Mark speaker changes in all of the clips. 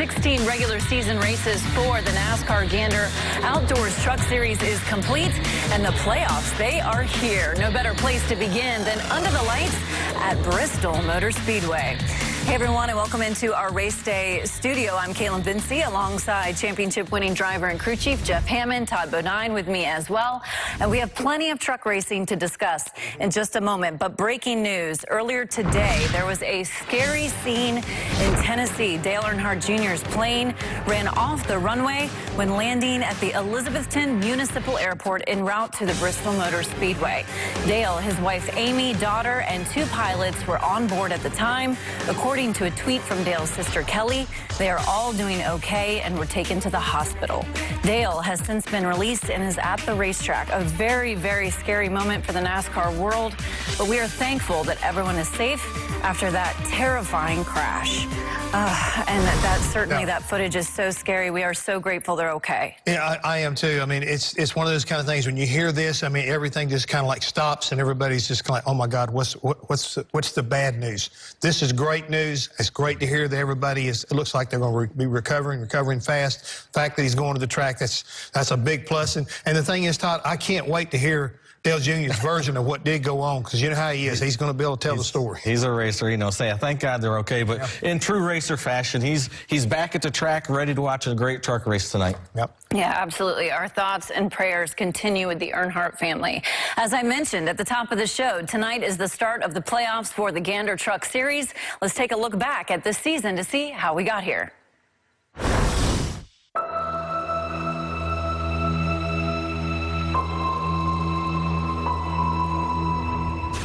Speaker 1: 16 regular season races for the NASCAR Gander Outdoors Truck Series is complete, and the playoffs, they are here. No better place to begin than under the lights at Bristol Motor Speedway. Hey everyone, and welcome into our race day studio. I'm Kaitlyn Vincie alongside championship-winning driver and crew chief Jeff Hammond, Todd Bodine with me as well. And we have plenty of truck racing to discuss in just a moment. But breaking news, earlier today, there was a scary scene in Tennessee. Dale Earnhardt Jr.'s plane ran off the runway when landing at the Elizabethton Municipal Airport en route to the Bristol Motor Speedway. Dale, his wife Amy, daughter, and two pilots were on board at the time. According to a tweet from Dale's sister Kelly, they are all doing okay and were taken to the hospital. Dale has since been released and is at the racetrack. A very, very scary moment for the NASCAR world, but we are thankful that everyone is safe after that terrifying crash. And that footage is so scary. We are so grateful they're okay.
Speaker 2: Yeah, I am too. I mean, it's one of those kind of things when you hear this, I mean, everything just kind of like stops and everybody's just kind of like, oh my God, what's the bad news? This is great news. It's great to hear that everybody is, it looks like they're going to be recovering fast. The fact that he's going to the track, that's a big plus. And the thing is, Todd, I can't wait to hear Dale Jr.'s version of what did go on, because you know how he is. He's going to be able to tell the story.
Speaker 3: He's a racer, you know. Thank God they're okay. But in true racer fashion, he's back at the track, ready to watch a great truck race tonight.
Speaker 2: Yep.
Speaker 1: Yeah, absolutely. Our thoughts and prayers continue with the Earnhardt family. As I mentioned at the top of the show, tonight is the start of the playoffs for the Gander Truck Series. Let's take a look back at this season to see how we got here.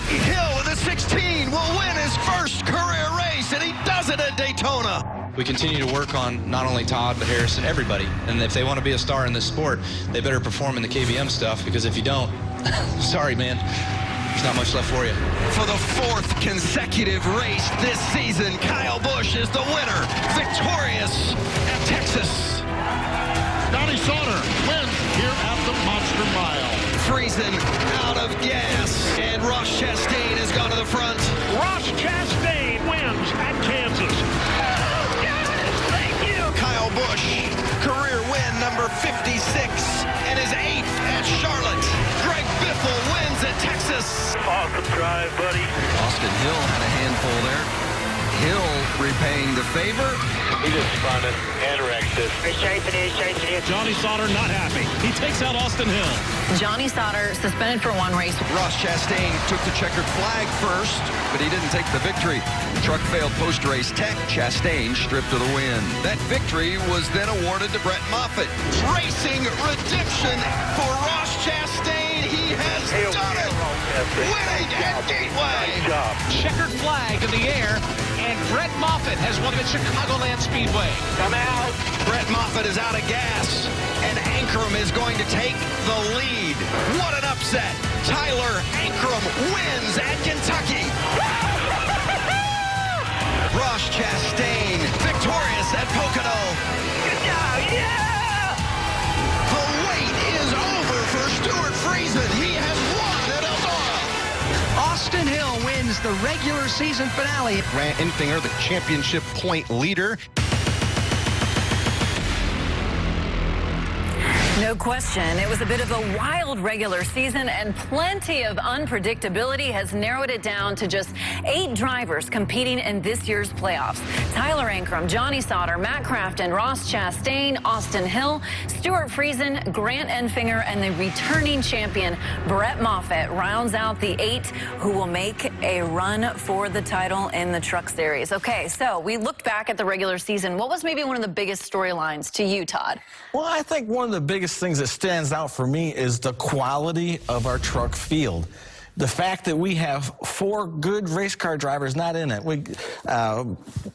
Speaker 4: Hill with a 16 will win his first career race, and he does it at Daytona.
Speaker 5: We continue to work on not only Todd, but Harrison, everybody. And if they want to be a star in this sport, they better perform in the KBM stuff, because if you don't, sorry, man, there's not much left for you.
Speaker 4: For the fourth consecutive race this season, Kyle Busch is the winner, victorious at Texas.
Speaker 6: Johnny Sauter wins here at the Monster Mile.
Speaker 4: Friesen out of gas, and Ross Chastain has gone to the front.
Speaker 6: Ross Chastain wins at Kansas.
Speaker 4: Oh, yes, thank you. Kyle Busch, career win number 56, and his 8th at Charlotte. Greg Biffle wins at Texas.
Speaker 6: Awesome drive, buddy.
Speaker 4: Austin Hill had a handful there. Hill repaying the favor.
Speaker 6: He just spun it and wrecked it.
Speaker 7: He's chasing it.
Speaker 6: Johnny Sauter not happy. He takes out Austin Hill.
Speaker 1: Johnny Sauter suspended for one race.
Speaker 4: Ross Chastain took the checkered flag first, but he didn't take the victory. The truck failed post-race tech. Chastain stripped of the win. That victory was then awarded to Brett Moffitt. Racing redemption for Ross Chastain. He has done it. Winning at Gateway.
Speaker 6: Good job.
Speaker 8: Checkered flag in the air, and Brett Moffitt has won at Chicagoland Speedway.
Speaker 4: Come out. Brett Moffitt is out of gas, and Ankrum is going to take the lead. What an upset. Tyler Ankrum wins at Kentucky. Ross Chastain victorious at Pocono. Good job, yeah! The wait is over for Stuart Friesen. He has won at Eldora.
Speaker 7: Austin Hill wins the regular season finale.
Speaker 4: Grant Enfinger, the championship point leader.
Speaker 1: No question, it was a bit of a wild regular season, and plenty of unpredictability has narrowed it down to just 8 drivers competing in this year's playoffs. Tyler Ankrum, Johnny Sauter, Matt Crafton, Ross Chastain, Austin Hill, Stuart Friesen, Grant Enfinger, and the returning champion Brett Moffitt rounds out the 8 who will make a run for the title in the Truck Series. Okay, so we looked back at the regular season. What was maybe one of the biggest storylines to you, Todd?
Speaker 3: Well, I think one of the biggest things that stands out for me is the quality of our truck field. The fact that we have 4 good race car drivers not in it.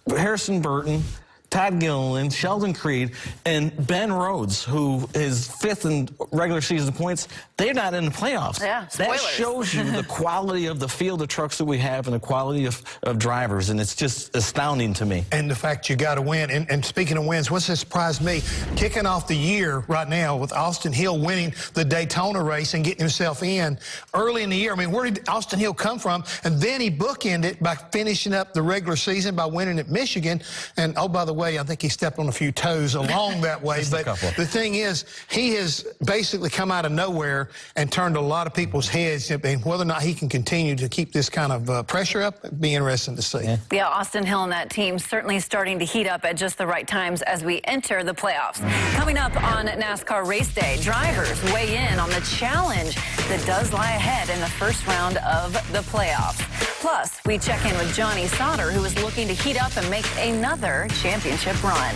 Speaker 3: Harrison Burton, Todd Gilliland, Sheldon Creed, and Ben Rhodes, who is 5th in regular season points, they're not in the playoffs.
Speaker 1: Yeah, spoilers.
Speaker 3: That shows you the quality of the field of trucks that we have and the quality of drivers, and it's just astounding to me.
Speaker 2: And the fact you got to win. And speaking of wins, what's surprised me? Kicking off the year right now with Austin Hill winning the Daytona race and getting himself in early in the year. I mean, where did Austin Hill come from? And then he bookended by finishing up the regular season by winning at Michigan. And, oh, by the way, way, I think he stepped on a few toes along that way. But the thing is, he has basically come out of nowhere and turned a lot of people's heads. And whether or not he can continue to keep this kind of pressure up, it'd be interesting to see.
Speaker 1: Yeah, Austin Hill and that team certainly starting to heat up at just the right times as we enter the playoffs. Coming up on NASCAR Race Day, drivers weigh in on the challenge that does lie ahead in the first round of the playoffs. Plus, we check in with Johnny Sauter, who is looking to heat up and make another championship run.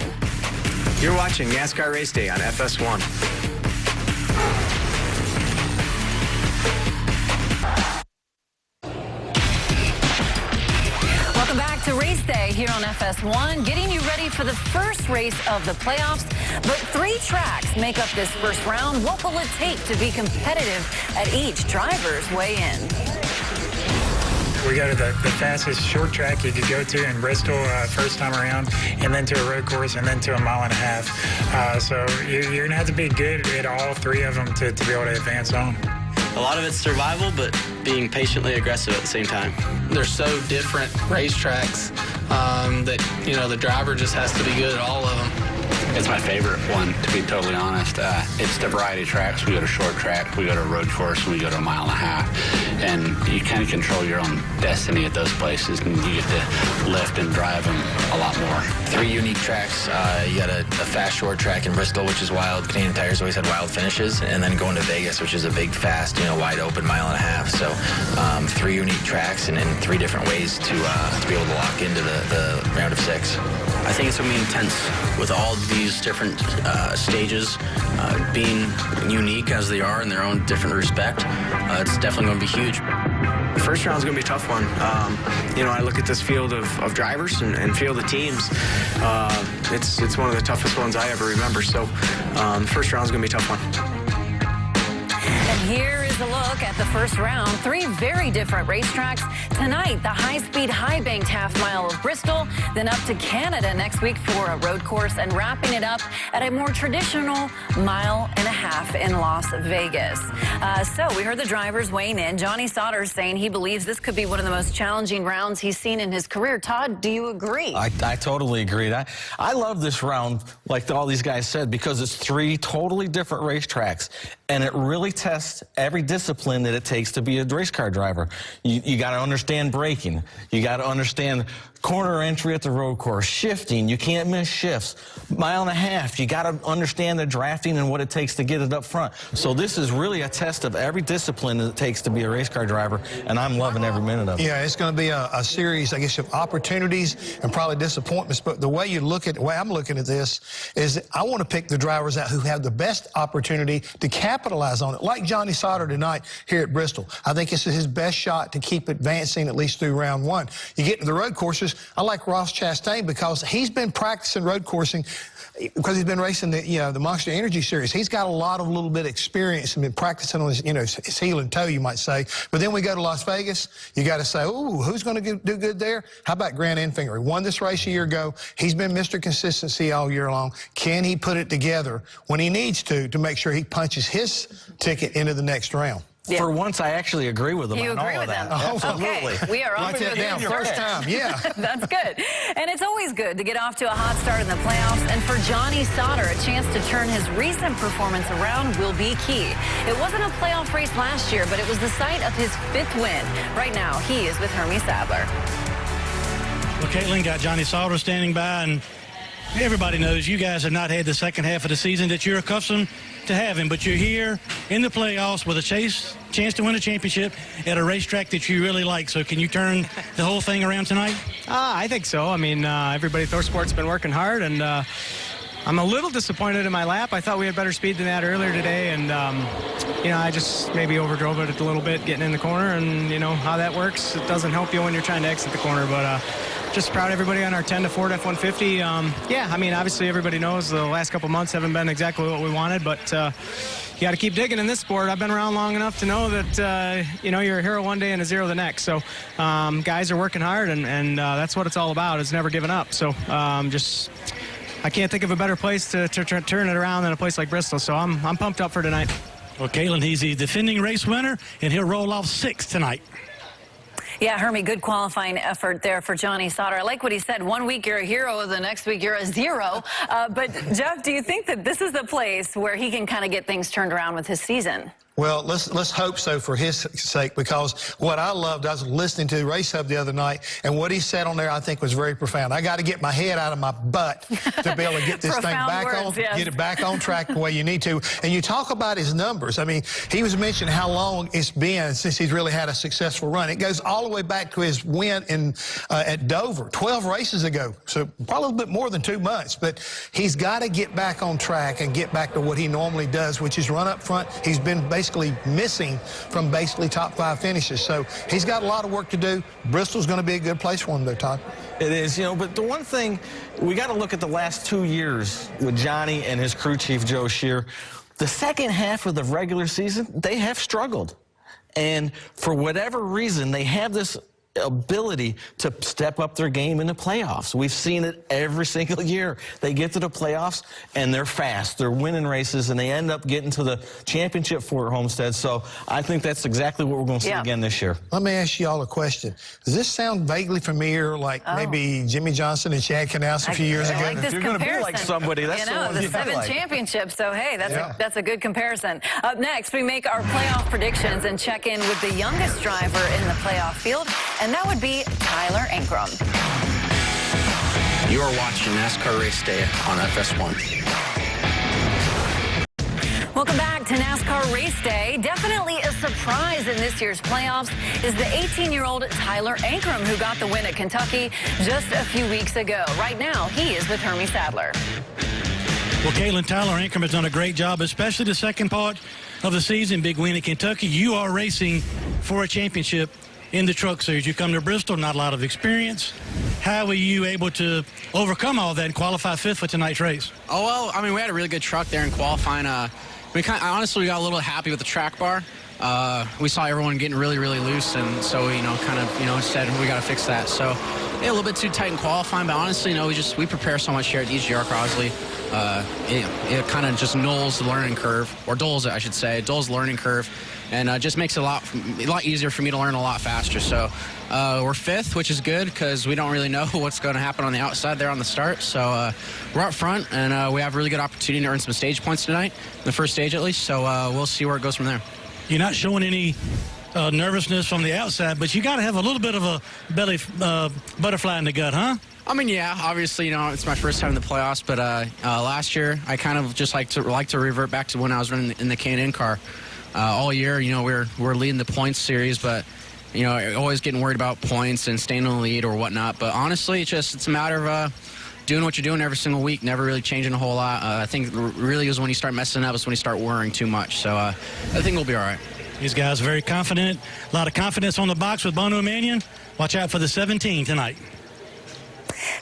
Speaker 9: You're watching NASCAR Race Day on FS1.
Speaker 1: Welcome back to Race Day here on FS1, getting you ready for the first race of the playoffs. But 3 tracks make up this first round. What will it take to be competitive at each? Drivers weigh in.
Speaker 10: We go to the fastest short track you could go to in Bristol first time around, and then to a road course, and then to a 1.5 miles. So you're going to have to be good at all 3 of them to be able to advance on.
Speaker 11: A lot of it's survival, but being patiently aggressive at the same time.
Speaker 5: They're so different racetracks that, you know, the driver just has to be good at all of them.
Speaker 12: It's my favorite one, to be totally honest. It's the variety of tracks. We go to short track, we go to a road course, and we go to a 1.5 miles. And you kind of control your own destiny at those places, and you get to lift and drive them a lot more.
Speaker 13: 3 unique tracks. You got a fast short track in Bristol, which is wild. Canadian Tire's always had wild finishes. And then going to Vegas, which is a big, fast, wide open 1.5 miles. So 3 unique tracks and 3 different ways to be able to lock into the round of 6.
Speaker 11: I think it's going to be intense with all these different stages being unique as they are in their own different respect. It's definitely going to be huge.
Speaker 9: The first round's going to be a tough one. I look at this field of drivers and field of teams. It's one of the toughest ones I ever remember. So the first round's going to be a tough one.
Speaker 1: And here is a look at the first round. 3 very different racetracks. Tonight, the high-speed, high-banked half-mile of Bristol, then up to Canada next week for a road course, and wrapping it up at a more traditional 1.5 miles in Las Vegas. So we heard the drivers weighing in. Johnny Sauter saying he believes this could be one of the most challenging rounds he's seen in his career. Todd, do you agree?
Speaker 3: I totally agree. I love this round, like all these guys said, because it's 3 totally different racetracks, and it really tests every discipline that it takes to be a race car driver. You got to understand braking. You got to understand corner entry at the road course, shifting. You can't miss shifts. 1.5 miles, you got to understand the drafting and what it takes to get it up front. So this is really a test of every discipline that it takes to be a race car driver, and I'm loving every minute of it.
Speaker 2: Yeah, it's going to be a series, I guess, of opportunities and probably disappointments. But the way the way I'm looking at this is I want to pick the drivers out who have the best opportunity to capitalize on it. Like Johnny Sauter tonight here at Bristol. I think this is his best shot to keep advancing at least through round 1. You get to the road courses. I like Ross Chastain because he's been practicing road coursing because he's been racing the Monster Energy Series. He's got a lot of little bit of experience and been practicing on his, his heel and toe, you might say. But then we go to Las Vegas. You got to say, ooh, who's going to do good there? How about Grant Enfinger? He won this race a year ago. He's been Mr. Consistency all year long. Can he put it together when he needs to make sure he punches his ticket into the next round?
Speaker 3: Yeah. For once, I actually agree with them.
Speaker 1: You
Speaker 3: on
Speaker 1: agree
Speaker 3: all
Speaker 1: with
Speaker 3: of that.
Speaker 1: them?
Speaker 3: Absolutely.
Speaker 1: Okay, we are off
Speaker 2: Write that down first time. Yeah.
Speaker 1: That's good. And it's always good to get off to a hot start in the playoffs. And for Johnny Sauter, a chance to turn his recent performance around will be key. It wasn't a playoff race last year, but it was the site of his 5th win. Right now, he is with Hermie Sadler.
Speaker 14: Well, Kaitlyn got Johnny Sauter standing by, and everybody knows you guys have not had the second half of the season that you're accustomed to having, but you're here in the playoffs with a chance to win a championship at a racetrack that you really like. So can you turn the whole thing around tonight?
Speaker 9: I think so. I mean, everybody at ThorSport's been working hard, and I'm a little disappointed in my lap. I thought we had better speed than that earlier today, and I just maybe overdrove it a little bit getting in the corner, and how that works. It doesn't help you when you're trying to exit the corner, but just proud of everybody on our 10 to Ford F-150. Yeah, I mean, obviously everybody knows the last couple months haven't been exactly what we wanted, but you got to keep digging in this sport. I've been around long enough to know that, you're a hero one day and a zero the next. So guys are working hard, and that's what it's all about, is never giving up. So I can't think of a better place to turn it around than a place like Bristol. So I'm pumped up for tonight.
Speaker 14: Well, Kaitlyn, he's the defending race winner, and he'll roll off 6th tonight.
Speaker 1: Yeah, Hermie, good qualifying effort there for Johnny Sauter. I like what he said. 1 week you're a hero, the next week you're a zero. But, Jeff, do you think that this is the place where he can kind of get things turned around with his season?
Speaker 2: Well, let's hope so for his sake, because what I loved, I was listening to Race Hub the other night, and what he said on there I think was very profound. I got to get my head out of my butt to be able to get this thing back on, get it back on track the way you need to. And you talk about his numbers. I mean, he was mentioning how long it's been since he's really had a successful run. It goes all the way back to his win at Dover, 12 races ago, so probably a little bit more than 2 months. But he's got to get back on track and get back to what he normally does, which is run up front. He's been basically missing from basically top 5 finishes. So he's got a lot of work to do. Bristol's going to be a good place for him, though, Todd.
Speaker 3: It is, you know, but the one thing, we got to look at the last 2 years with Johnny and his crew chief, Joe Shear. The second half of the regular season, they have struggled. And for whatever reason, they have this ability to step up their game in the playoffs. We've seen it every single year. They get to the playoffs, and they're fast. They're winning races, and they end up getting to the championship for Homestead. So I think that's exactly what we're going to see again this year.
Speaker 2: Let me ask you all a question. Does this sound vaguely familiar, like maybe Jimmy Johnson and Chad Knaus a few years ago?
Speaker 1: Like this
Speaker 3: If you're going to be like somebody, that's
Speaker 1: the one. The 7 championships, so hey, that's a good comparison. Up next, we make our playoff predictions and check in with the youngest driver in the playoff field, and that would be Tyler Ankrum.
Speaker 13: You are watching NASCAR Raceday on FS1.
Speaker 1: Welcome back to NASCAR Raceday. Definitely a surprise in this year's playoffs is the 18-year-old Tyler Ankrum, who got the win at Kentucky just a few weeks ago. Right now, he is with Hermie Sadler.
Speaker 14: Well, Kaitlyn, Tyler Ankrum has done a great job, especially the second part of the season. Big win at Kentucky. You are racing for a championship in the Truck Series. You come to Bristol, not a lot of experience. How were you able to overcome all that and qualify 5th for tonight's race?
Speaker 15: Oh, well, I mean, we had a really good truck there in qualifying. Honestly, we got a little happy with the track bar. We saw everyone getting really, really loose, and so, said we got to fix that. So, yeah, a little bit too tight in qualifying, but honestly, we prepare so much here at EGR Crosley. It kind of just dulls the learning curve, or dulls it, I should say, dulls the learning curve, and just makes it a lot easier for me to learn a lot faster. So we're 5th, which is good because we don't really know what's going to happen on the outside there on the start. So we're up front, and we have a really good opportunity to earn some stage points tonight, the first stage at least. So we'll see where it goes from there.
Speaker 14: You're not showing any nervousness from the outside, but you got to have a little bit of a belly butterfly in the gut, huh?
Speaker 15: I mean, yeah, obviously, it's my first time in the playoffs, but last year I kind of just like to revert back to when I was running in the K&N car. All year, we're leading the points series, but always getting worried about points and staying in the lead or whatnot. But honestly, it's a matter of doing what you're doing every single week, never really changing a whole lot. I think really is when you start messing up, is when you start worrying too much. So I think we'll be all right.
Speaker 14: These guys are very confident. A lot of confidence on the box with Bono Mannion. Watch out for the 17 tonight.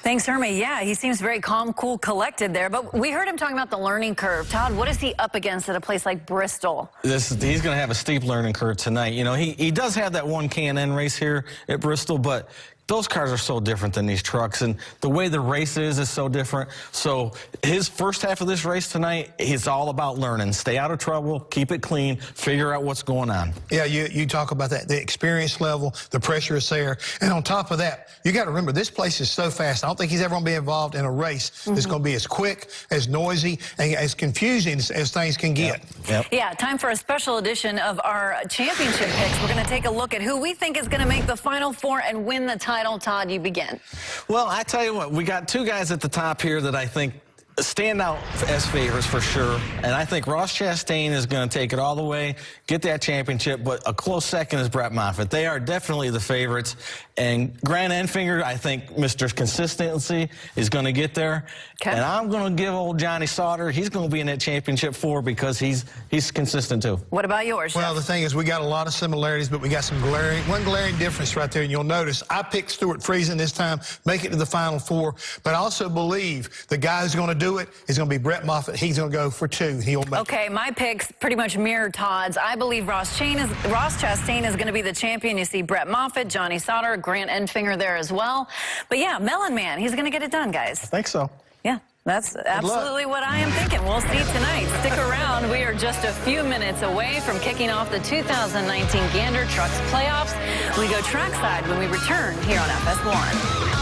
Speaker 1: Thanks, Hermie. Yeah, he seems very calm, cool, collected there. But we heard him talking about the learning curve. Todd, what is he up against at a place like Bristol?
Speaker 3: He's going to have a steep learning curve tonight. He does have that one K&N race here at Bristol, but those cars are so different than these trucks, and the way the race is so different. So his first half of this race tonight, it's all about learning. Stay out of trouble, keep it clean, figure out what's going on.
Speaker 2: Yeah, you talk about that, the experience level, the pressure is there. And on top of that, you got to remember, this place is so fast. I don't think he's ever going to be involved in a race that's going to be as quick, as noisy, and as confusing as things can get.
Speaker 1: Yeah, time for a special edition of our championship picks. We're going to take a look at who we think is going to make the Final Four and win the title. Todd, you begin.
Speaker 3: Well, I tell you what, we got 2 guys at the top here that I think stand out as favorites for sure. And I think Ross Chastain is going to take it all the way, get that championship, but a close second is Brett Moffitt. They are definitely the favorites. And Grant Enfinger, I think Mr. Consistency is going to get there. And I'm going to give old Johnny Sauter, he's going to be in that championship 4 because he's consistent too.
Speaker 1: What about yours,
Speaker 2: Well, the thing is, we got a lot of similarities, but we got one glaring difference right there. And you'll notice I picked Stuart Friesen this time, make it to the Final Four. But I also believe the guy who's going to do it is going to be Brett Moffitt. He's going to go for 2. He'll make
Speaker 1: it. My picks pretty much mirror Todd's. I believe Ross Chastain is going to be the champion. You see Brett Moffitt, Johnny Sauter, Grant Enfinger there as well. But yeah, Melon Man, he's going to get it done, guys.
Speaker 3: I think so.
Speaker 1: Yeah. That's absolutely what I am thinking. We'll see tonight. Stick around. We are just a few minutes away from kicking off the 2019 Gander Trucks playoffs. We go trackside when we return here on FS1.